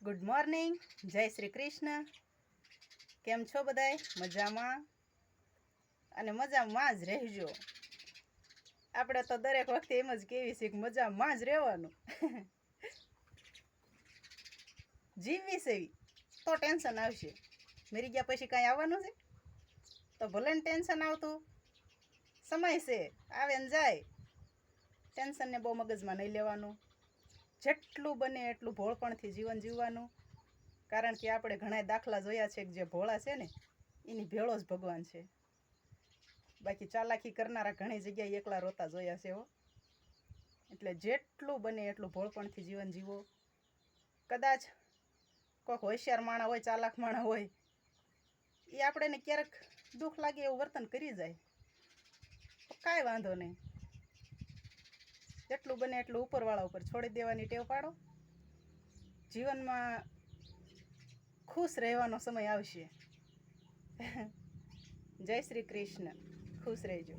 Good morning, જય શ્રી કૃષ્ણ. કેમ છો બધાય? મજામાં? અને મજામાં જ રહેજો. આપણે તો દરેક વખતે એમ જ કહેવી છે કે મજામાં જ રહેવાનું. જીવવી છે તો ટેન્શન આવશે. મરી ગયા પછી કાંઈ આવવાનું છે? તો ભલે ને ટેન્શન આવતું, સમય છે, આવે ને જાય. ટેન્શનને બહુ મગજમાં નહીં લેવાનું. જેટલું બને એટલું ભોળપણથી જીવન જીવવાનું. કારણ કે આપણે ઘણા દાખલા જોયા છે કે જે ભોળા છે ને એની ભેળો જ ભગવાન છે. બાકી ચાલાકી કરનારા ઘણી જગ્યાએ એકલા રોતા જોયા છે હો. એટલે જેટલું બને એટલું ભોળપણથી જીવન જીવો. કદાચ કોઈક હોશિયાર માણા હોય, ચાલાક માણા હોય, એ આપણને ક્યારેક દુઃખ લાગે એવું વર્તન કરી જાય, કાંઈ વાંધો નહીં. જેટલું બને એટલું ઉપરવાળા ઉપર છોડી દેવાની ટેવ પાડો. જીવનમાં ખુશ રહેવાનો સમય આવશે. જય શ્રી કૃષ્ણ. ખુશ રહેજો.